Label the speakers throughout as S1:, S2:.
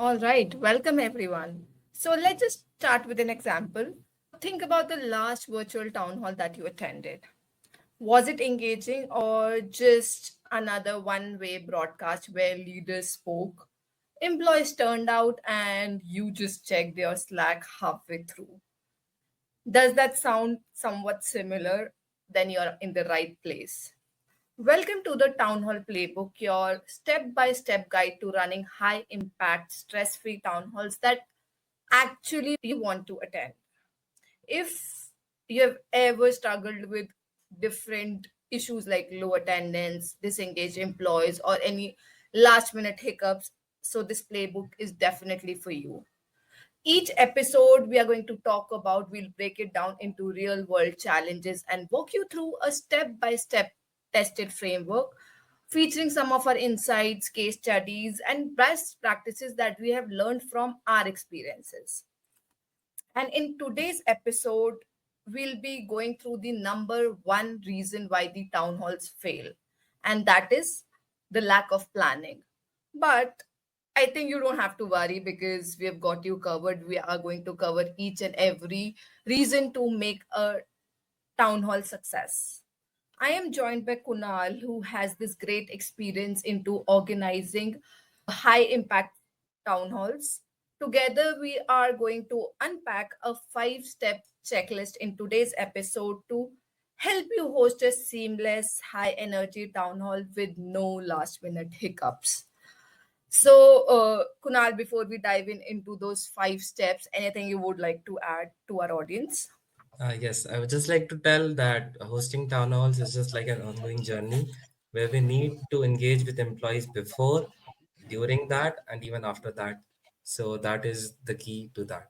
S1: All right, welcome everyone. So let's just start with an example. Think about the last virtual town hall that you attended. Was it engaging or just another one way broadcast where leaders spoke, employees turned out, and you just checked your Slack halfway through? Does that sound somewhat similar? Then you're in the right place. Welcome to the Town Hall Playbook, your step by step guide to running high impact, stress free town halls that actually you want to attend. If you have ever struggled with different issues like low attendance, disengaged employees, or any last minute hiccups, so this playbook is definitely for you. Each episode we are going to talk about, we'll break it down into real world challenges and walk you through a step by step tested framework featuring some of our insights, case studies, and best practices that we have learned from our experiences. And in today's episode, we'll be going through the number one reason why the town halls fail, and that is the lack of planning. But I think you don't have to worry because we have got you covered. We are going to cover each and every reason to make a town hall success. I am joined by Kunal, who has this great experience into organizing high impact town halls. Together, we are going to unpack a 5 step checklist in today's episode to help you host a seamless, high energy town hall with no last minute hiccups. So, Kunal, before we dive into those 5 steps, anything you would like to add to our audience?
S2: Yes, I would just like to tell that hosting town halls is just like an ongoing journey where we need to engage with employees before, during that, and even after that. So that is the key to that.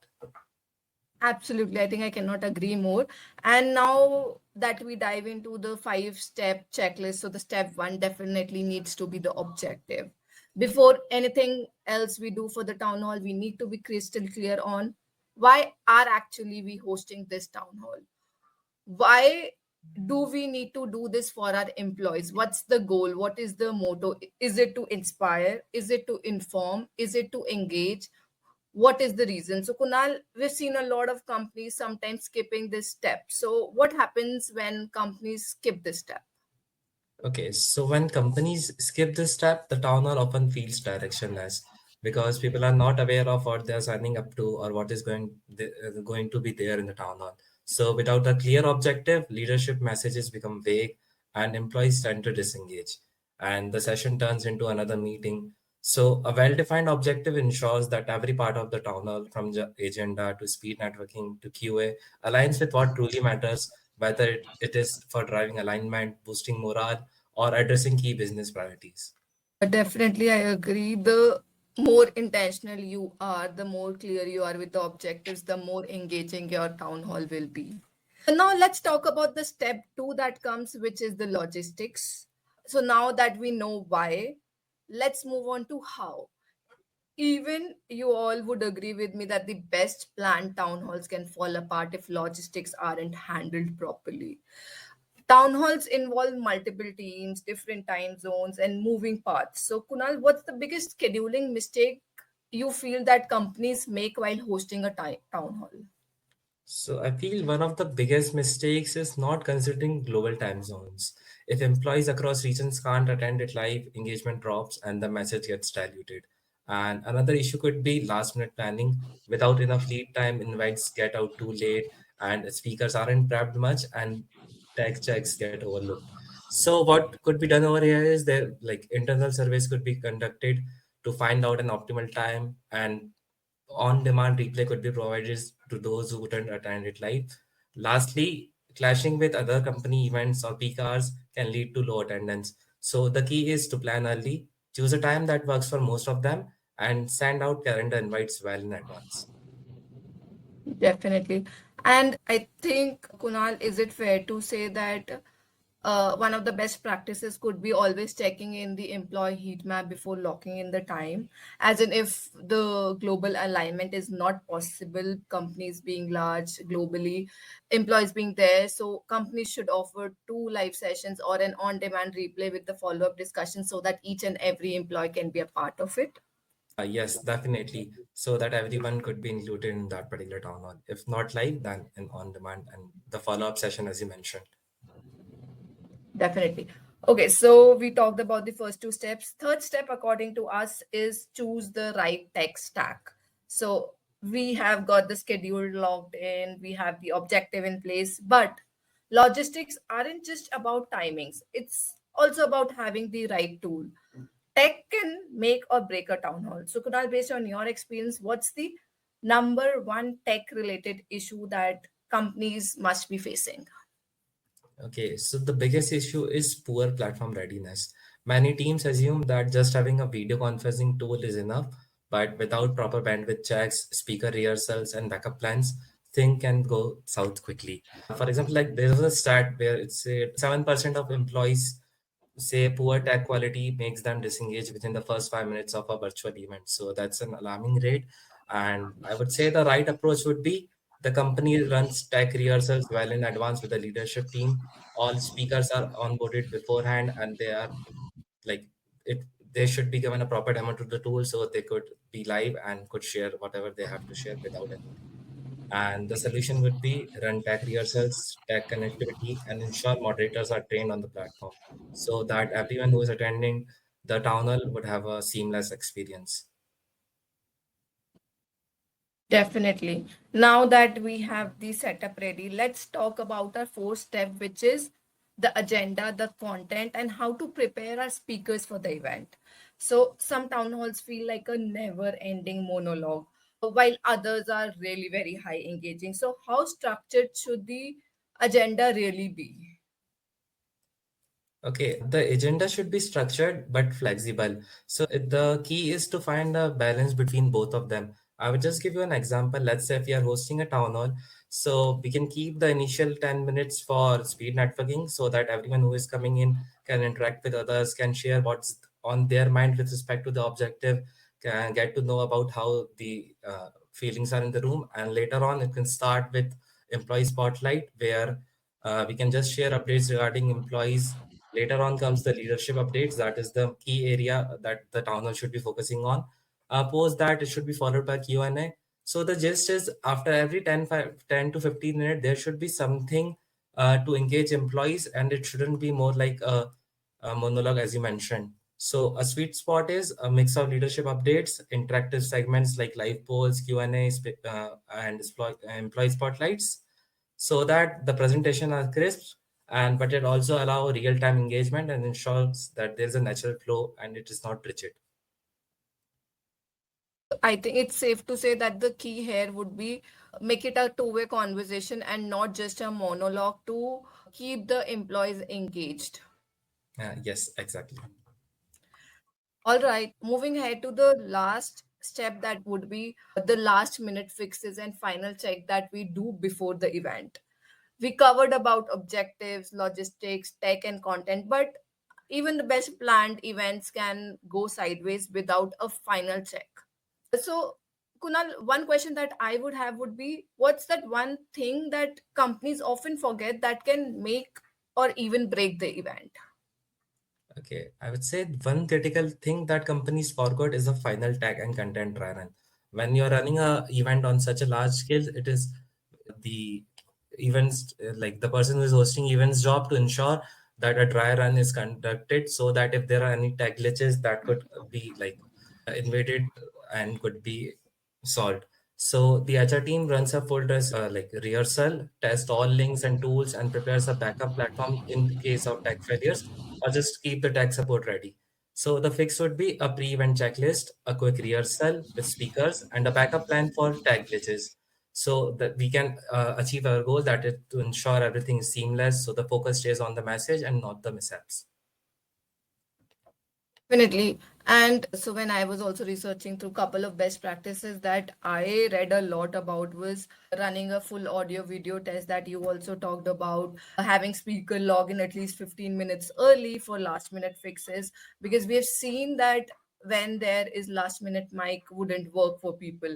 S1: Absolutely. I think I cannot agree more. And now that we dive into the 5 step checklist, so the step one definitely needs to be the objective. Before anything else we do for the town hall, we need to be crystal clear on why are actually we hosting this town hall? Why do we need to do this for our employees? What's the goal? What is the motto? Is it to inspire? Is it to inform? Is it to engage? What is the reason? So Kunal, we've seen a lot of companies sometimes skipping this step. So what happens when companies skip this step?
S2: Okay, so when companies skip this step, the town hall often feels directionless because people are not aware of what they are signing up to or what is going to be there in the town hall. So without a clear objective, leadership messages become vague and employees tend to disengage, and the session turns into another meeting. So a well-defined objective ensures that every part of the town hall, from the agenda to speed networking to QA, aligns with what truly matters, whether it is for driving alignment, boosting morale, or addressing key business priorities.
S1: Definitely, I agree. The more intentional you are, the more clear you are with the objectives, the more engaging your town hall will be. Now, let's talk about the step two that comes, which is the logistics. So, now that we know why, let's move on to how. Even you all would agree with me that the best planned town halls can fall apart if logistics aren't handled properly. Town halls involve multiple teams, different time zones, and moving parts. So, Kunal, what's the biggest scheduling mistake you feel that companies make while hosting a town hall?
S2: So I feel one of the biggest mistakes is not considering global time zones. If employees across regions can't attend it live, engagement drops and the message gets diluted. And another issue could be last minute planning. Without enough lead time, invites get out too late and speakers aren't prepped much and tech checks get overlooked. So what could be done over here is there like internal surveys could be conducted to find out an optimal time, and on-demand replay could be provided to those who couldn't attend it live. Lastly, clashing with other company events or peak hours can lead to low attendance. So the key is to plan early, choose a time that works for most of them, and send out calendar invites well in advance.
S1: Definitely. And I think, Kunal, is it fair to say that one of the best practices could be always checking in the employee heat map before locking in the time? As in, if the global alignment is not possible, companies being large globally, employees being there, so companies should offer two live sessions or an on demand replay with the follow up discussion so that each and every employee can be a part of it.
S2: Yes, definitely. So that everyone could be included in that particular town hall. If not live, then in on demand and the follow-up session, as you mentioned.
S1: Definitely. Okay, so we talked about the first two steps. Third step, according to us, is choose the right tech stack. So we have got the schedule logged in, we have the objective in place, but logistics aren't just about timings, it's also about having the right tool. Tech can make or break a town hall. So, Kunal, based on your experience, what's the number one tech related issue that companies must be facing?
S2: Okay, so the biggest issue is poor platform readiness. Many teams assume that just having a video conferencing tool is enough, but without proper bandwidth checks, speaker rehearsals, and backup plans, things can go south quickly. For example, like there was a stat where it said 7% of employees say poor tech quality makes them disengage within the first 5 minutes of a virtual event. So that's an alarming rate. And I would say the right approach would be the company runs tech rehearsals well in advance with the leadership team. All speakers are onboarded beforehand and they are like it they should be given a proper demo to the tool so they could be live and could share whatever they have to share without any delay. And the solution would be run tech rehearsals, tech connectivity, and ensure moderators are trained on the platform so that everyone who is attending the town hall would have a seamless experience.
S1: Definitely. Now that we have the setup ready, let's talk about our fourth step, which is the agenda, the content, and how to prepare our speakers for the event. So, some town halls feel like a never ending monologue, while others are really very high engaging. So, how structured should the agenda really be?
S2: Okay, the agenda should be structured but flexible. So the key is to find a balance between both of them. I would just give you an example. Let's say if we are hosting a town hall, so we can keep the initial 10 minutes for speed networking so that everyone who is coming in can interact with others, can share what's on their mind with respect to the objective, can get to know about how the feelings are in the room. And later on, it can start with employee spotlight where we can just share updates regarding employees. Later on comes the leadership updates. That is the key area that the town hall should be focusing on. Post that, it should be followed by Q&A. So the gist is after every 10 to 15 minutes, there should be something to engage employees, and it shouldn't be more like a monologue as you mentioned. So a sweet spot is a mix of leadership updates, interactive segments like live polls, Q&A, and employee spotlights so that the presentation are crisp and but it also allow real-time engagement and ensures that there's a natural flow and it is not rigid.
S1: I think it's safe to say that the key here would be make it a two-way conversation and not just a monologue to keep the employees engaged.
S2: Yes, exactly.
S1: All right, moving ahead to the last step that would be the last minute fixes and final check that we do before the event. We covered about objectives, logistics, tech, and content, but even the best planned events can go sideways without a final check. So, Kunal, one question that I would have would be what's that one thing that companies often forget that can make or even break the event?
S2: Okay, I would say one critical thing that companies forgot is a final tag and content dry run. When you're running a event on such a large scale, it is the events like the person who is hosting events job to ensure that a dry run is conducted so that if there are any tag glitches that could be invaded and could be solved. So the HR team runs a full dress rehearsal, test all links and tools, and prepares a backup platform in the case of tech failures, or just keep the tech support ready. So the fix would be a pre-event checklist, a quick rehearsal with speakers, and a backup plan for tag glitches. So that we can achieve our goal, that is to ensure everything is seamless, so the focus stays on the message and not the mishaps.
S1: Definitely. And so when I was also researching through couple of best practices that I read a lot about was running a full audio video test that you also talked about, having speaker log in at least 15 minutes early for last minute fixes, because we have seen that when there is last minute mic wouldn't work for people.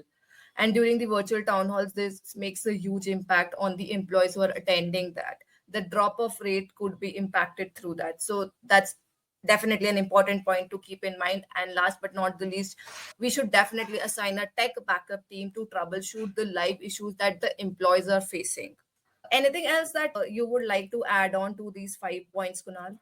S1: And during the virtual town halls, this makes a huge impact on the employees who are attending that. The drop off rate could be impacted through that. So that's Definitely an important point to keep in mind. And last but not the least, we should definitely assign a tech backup team to troubleshoot the live issues that the employees are facing. Anything else that you would like to add on to these 5 points, Kunal?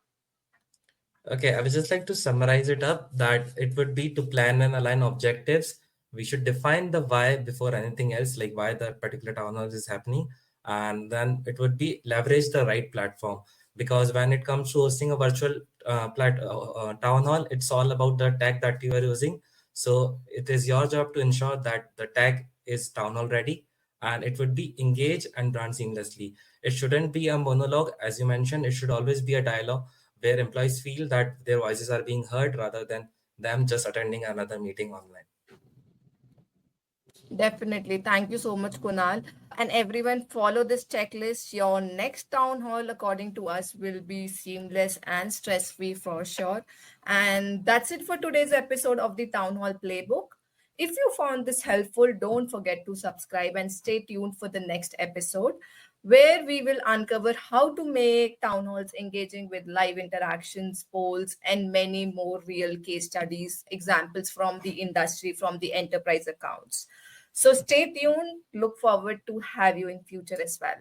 S2: Okay, I would just like to summarize it up that it would be to plan and align objectives. We should define the why before anything else, like why the particular town hall is happening. And then it would be leverage the right platform. Because when it comes to hosting a virtual town hall, it's all about the tag that you are using. So it is your job to ensure that the tag is town hall ready, and it would be engage and run seamlessly. It shouldn't be a monologue, as you mentioned, it should always be a dialogue where employees feel that their voices are being heard rather than them just attending another meeting online.
S1: Definitely. Thank you so much, Kunal. And everyone, follow this checklist. Your next town hall, according to us, will be seamless and stress free for sure. And that's it for today's episode of the Town Hall Playbook. If you found this helpful, don't forget to subscribe and stay tuned for the next episode, where we will uncover how to make town halls engaging with live interactions, polls, and many more real case studies, examples from the industry, from the enterprise accounts. So stay tuned. Look forward to have you in future as well.